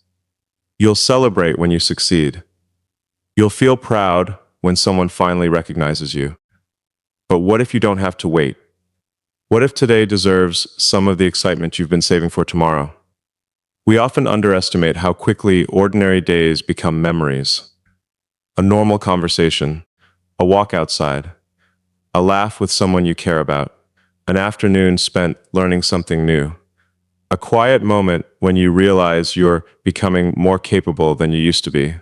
You'll celebrate when you succeed. You'll feel proud when someone finally recognizes you. But what if you don't have to wait? What if today deserves some of the excitement you've been saving for tomorrow? We often underestimate how quickly ordinary days become memories. A normal conversation, a walk outside, a laugh with someone you care about, an afternoon spent learning something new, a quiet moment when you realize you're becoming more capable than you used to be.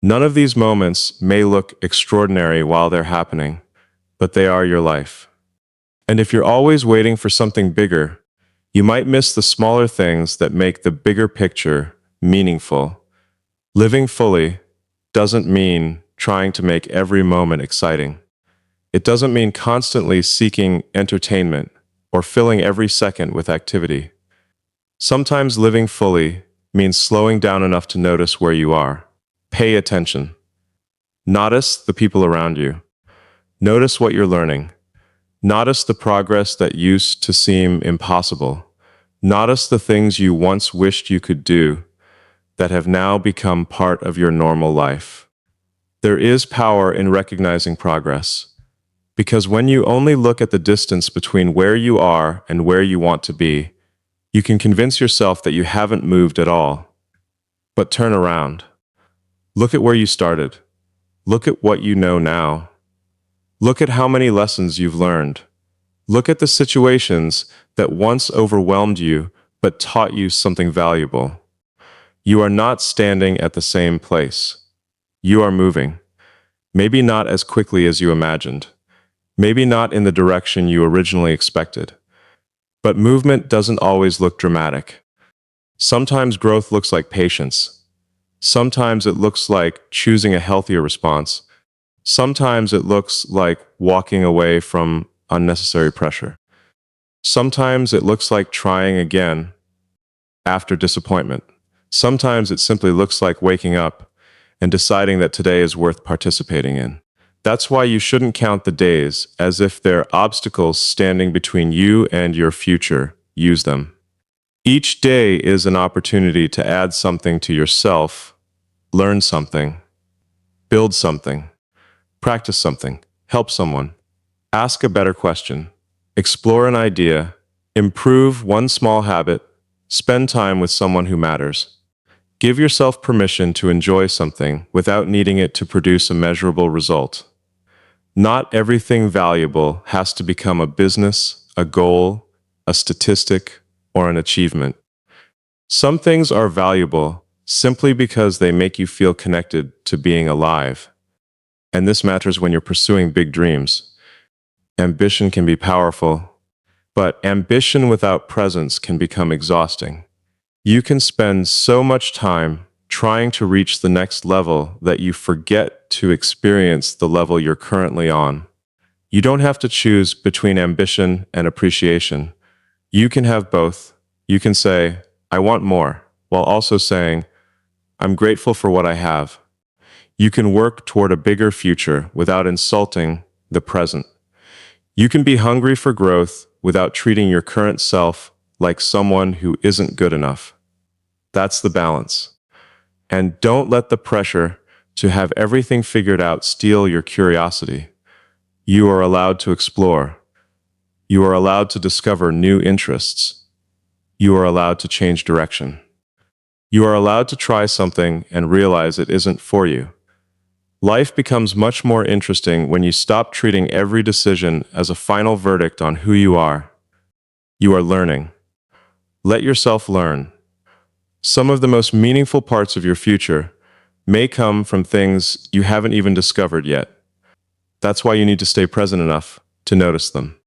None of these moments may look extraordinary while they're happening, but they are your life. And if you're always waiting for something bigger, you might miss the smaller things that make the bigger picture meaningful. Living fully doesn't mean trying to make every moment exciting. It doesn't mean constantly seeking entertainment or filling every second with activity. Sometimes living fully means slowing down enough to notice where you are. Pay attention. Notice the people around you. Notice what you're learning. Notice the progress that used to seem impossible. Notice the things you once wished you could do that have now become part of your normal life. There is power in recognizing progress, because when you only look at the distance between where you are and where you want to be, you can convince yourself that you haven't moved at all. But turn around. Look at where you started. Look at what you know now. Look at how many lessons you've learned. Look at the situations that once overwhelmed you but taught you something valuable. You are not standing at the same place. You are moving. Maybe not as quickly as you imagined. Maybe not in the direction you originally expected. But movement doesn't always look dramatic. Sometimes growth looks like patience. Sometimes it looks like choosing a healthier response. Sometimes it looks like walking away from unnecessary pressure. Sometimes it looks like trying again after disappointment. Sometimes it simply looks like waking up and deciding that today is worth participating in. That's why you shouldn't count the days as if they're obstacles standing between you and your future. Use them. Each day is an opportunity to add something to yourself, learn something, build something, practice something, help someone, ask a better question, explore an idea, improve one small habit, spend time with someone who matters. Give yourself permission to enjoy something without needing it to produce a measurable result. Not everything valuable has to become a business, a goal, a statistic, or an achievement. Some things are valuable simply because they make you feel connected to being alive. And this matters when you're pursuing big dreams. Ambition can be powerful, but ambition without presence can become exhausting. You can spend so much time trying to reach the next level that you forget to experience the level you're currently on. You don't have to choose between ambition and appreciation. You can have both. You can say, I want more, while also saying, I'm grateful for what I have. You can work toward a bigger future without insulting the present. You can be hungry for growth without treating your current self like someone who isn't good enough. That's the balance. And don't let the pressure to have everything figured out steal your curiosity. You are allowed to explore. You are allowed to discover new interests. you are allowed to change direction. You are allowed to try something and realize it isn't for you. Life becomes much more interesting when you stop treating every decision as a final verdict on who you are. You are learning. Let yourself learn. Some of the most meaningful parts of your future may come from things you haven't even discovered yet. That's why you need to stay present enough to notice them.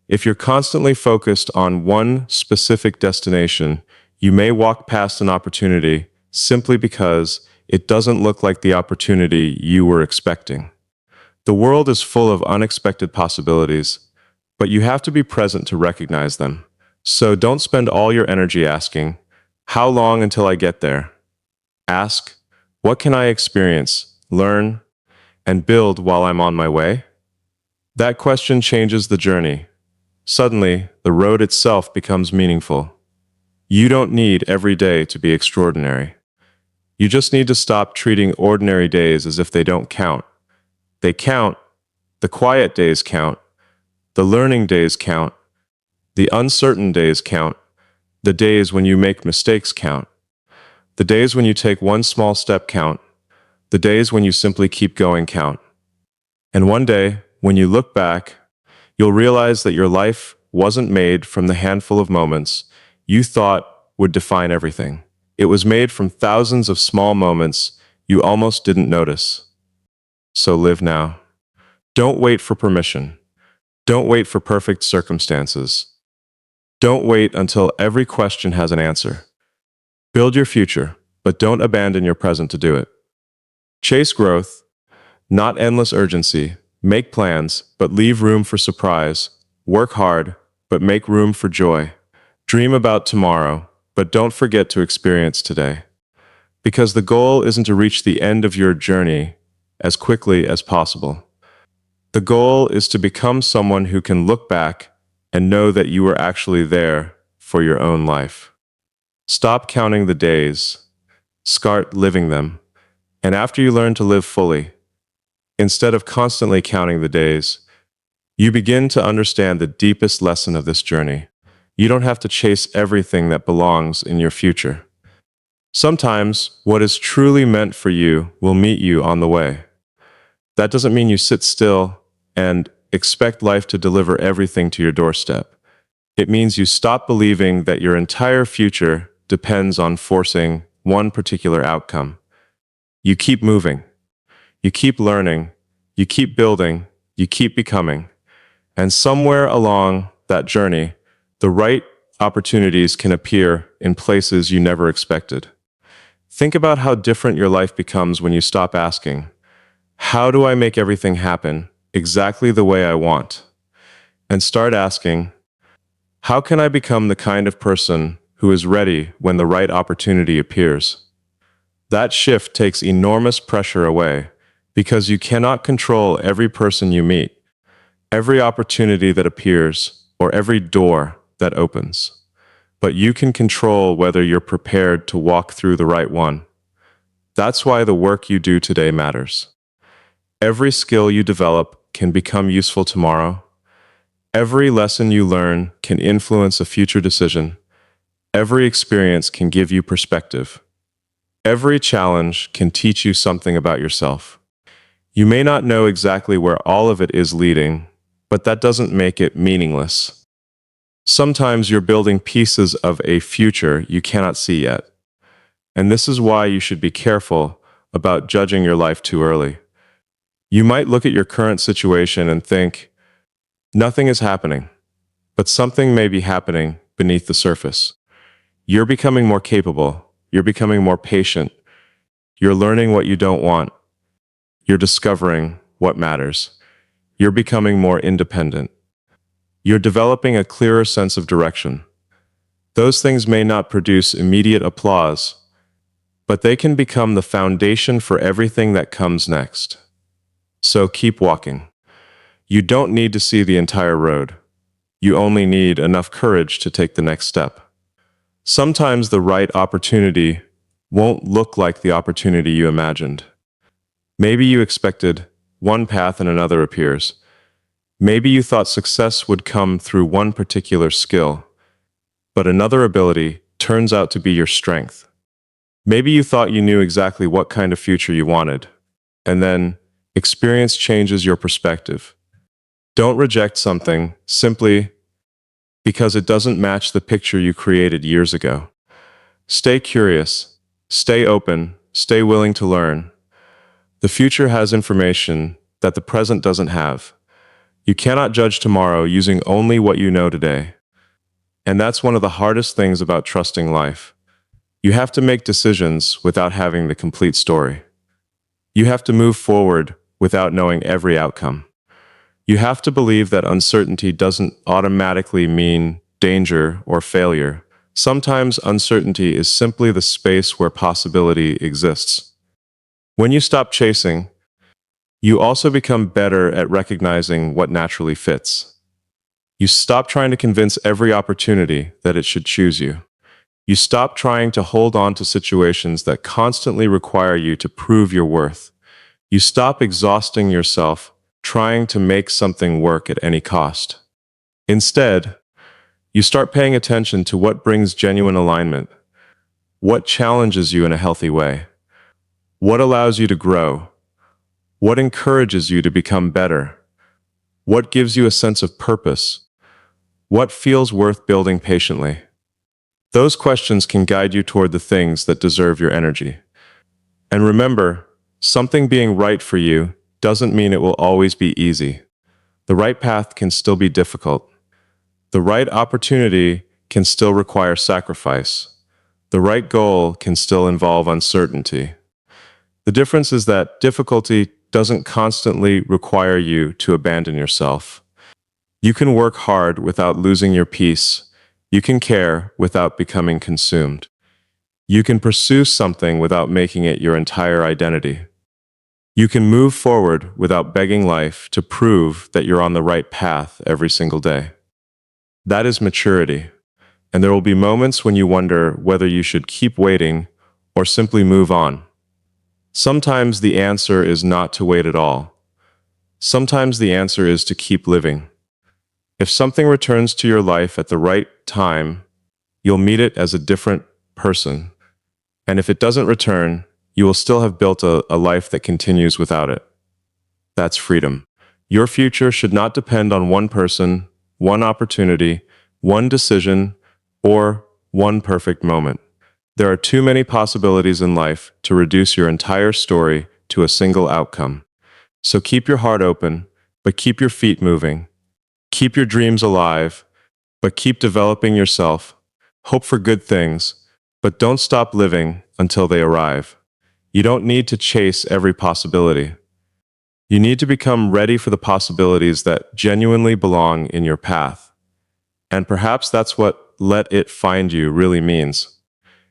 If you're constantly focused on one specific destination, you may walk past an opportunity simply because it doesn't look like the opportunity you were expecting. The world is full of unexpected possibilities, but you have to be present to recognize them. So don't spend all your energy asking, "How long until I get there?" Ask, "What can I experience, learn, and build while I'm on my way?" That question changes the journey. Suddenly, the road itself becomes meaningful. You don't need every day to be extraordinary. You just need to stop treating ordinary days as if they don't count. They count. The quiet days count. The learning days count. The uncertain days count. The days when you make mistakes count. The days when you take one small step count. The days when you simply keep going count. And one day, when you look back, you'll realize that your life wasn't made from the handful of moments you thought would define everything. It was made from thousands of small moments you almost didn't notice. So live now. Don't wait for permission. Don't wait for perfect circumstances. Don't wait until every question has an answer. Build your future, but don't abandon your present to do it. Chase growth, not endless urgency. Make plans, but leave room for surprise. Work hard, but make room for joy. Dream about tomorrow, but don't forget to experience today. Because the goal isn't to reach the end of your journey as quickly as possible. The goal is to become someone who can look back and know that you were actually there for your own life. Stop counting the days. Start living them. And after you learn to live fully, instead of constantly counting the days, you begin to understand the deepest lesson of this journey. You don't have to chase everything that belongs in your future. Sometimes, what is truly meant for you will meet you on the way. That doesn't mean you sit still and expect life to deliver everything to your doorstep. It means you stop believing that your entire future depends on forcing one particular outcome. You keep moving. You keep learning. You keep building. You keep becoming. And somewhere along that journey, the right opportunities can appear in places you never expected. Think about how different your life becomes when you stop asking, "How do I make everything happen exactly the way I want?" And start asking, "How can I become the kind of person who is ready when the right opportunity appears?" That shift takes enormous pressure away because you cannot control every person you meet, every opportunity that appears, or every door that opens. But you can control whether you're prepared to walk through the right one. That's why the work you do today matters. Every skill you develop can become useful tomorrow. Every lesson you learn can influence a future decision. Every experience can give you perspective. Every challenge can teach you something about yourself. You may not know exactly where all of it is leading, but that doesn't make it meaningless. Sometimes you're building pieces of a future you cannot see yet. And this is why you should be careful about judging your life too early. You might look at your current situation and think, "Nothing is happening," but something may be happening beneath the surface. You're becoming more capable. You're becoming more patient. You're learning what you don't want. You're discovering what matters. You're becoming more independent. You're developing a clearer sense of direction. Those things may not produce immediate applause, but they can become the foundation for everything that comes next. So keep walking. You don't need to see the entire road. You only need enough courage to take the next step. Sometimes the right opportunity won't look like the opportunity you imagined. Maybe you expected one path and another appears. Maybe you thought success would come through one particular skill. but another ability turns out to be your strength. Maybe you thought you knew exactly what kind of future you wanted, and then experience changes your perspective. Don't reject something simply because it doesn't match the picture you created years ago. Stay curious, stay open, stay willing to learn. The future has information that the present doesn't have. You cannot judge tomorrow using only what you know today. And that's one of the hardest things about trusting life. You have to make decisions without having the complete story. You have to move forward without knowing every outcome. You have to believe that uncertainty doesn't automatically mean danger or failure. Sometimes uncertainty is simply the space where possibility exists. When you stop chasing, you also become better at recognizing what naturally fits. You stop trying to convince every opportunity that it should choose you. You stop trying to hold on to situations that constantly require you to prove your worth. You stop exhausting yourself trying to make something work at any cost. Instead, you start paying attention to what brings genuine alignment, what challenges you in a healthy way, what allows you to grow, what encourages you to become better, what gives you a sense of purpose, what feels worth building patiently. Those questions can guide you toward the things that deserve your energy. And remember, something being right for you doesn't mean it will always be easy. The right path can still be difficult. The right opportunity can still require sacrifice. The right goal can still involve uncertainty. The difference is that difficulty doesn't constantly require you to abandon yourself. You can work hard without losing your peace. You can care without becoming consumed. You can pursue something without making it your entire identity. You can move forward without begging life to prove that you're on the right path every single day. That is maturity, and there will be moments when you wonder whether you should keep waiting or simply move on. Sometimes the answer is not to wait at all. Sometimes the answer is to keep living. If something returns to your life at the right time, you'll meet it as a different person. And if it doesn't return, you will still have built a life that continues without it. That's freedom. Your future should not depend on one person, one opportunity, one decision, or one perfect moment. There are too many possibilities in life to reduce your entire story to a single outcome. So keep your heart open, but keep your feet moving. Keep your dreams alive, but keep developing yourself. Hope for good things, but don't stop living until they arrive. You don't need to chase every possibility. You need to become ready for the possibilities that genuinely belong in your path. And perhaps that's what let it find you really means.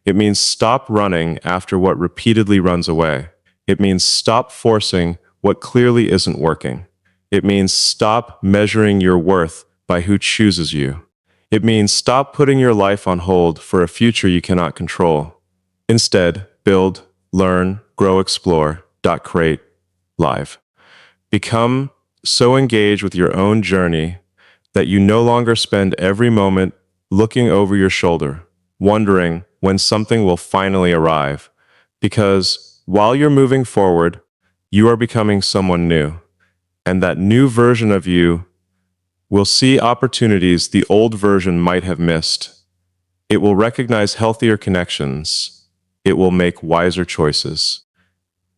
It means stop running after what repeatedly runs away. It means stop forcing what clearly isn't working. It means stop measuring your worth by who chooses you. It means stop putting your life on hold for a future you cannot control. Instead, build, learn, grow, explore, create, live. Become so engaged with your own journey that you no longer spend every moment looking over your shoulder, wondering when something will finally arrive. Because while you're moving forward, you are becoming someone new. And that new version of you will see opportunities the old version might have missed. It will recognize healthier connections. It will make wiser choices.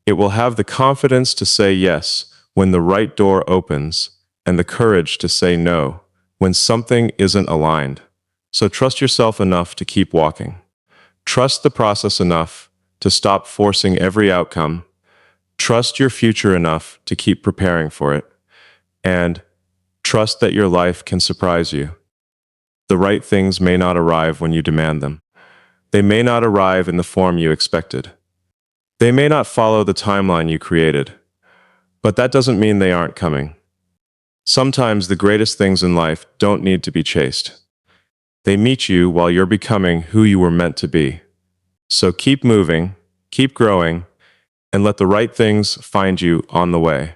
It will have the confidence to say yes when the right door opens and the courage to say no when something isn't aligned. So trust yourself enough to keep walking. Trust the process enough to stop forcing every outcome. Trust your future enough to keep preparing for it. And trust that your life can surprise you. The right things may not arrive when you demand them. They may not arrive in the form you expected. They may not follow the timeline you created. But that doesn't mean they aren't coming. Sometimes the greatest things in life don't need to be chased. They meet you while you're becoming who you were meant to be. So keep moving, keep growing, and let the right things find you on the way.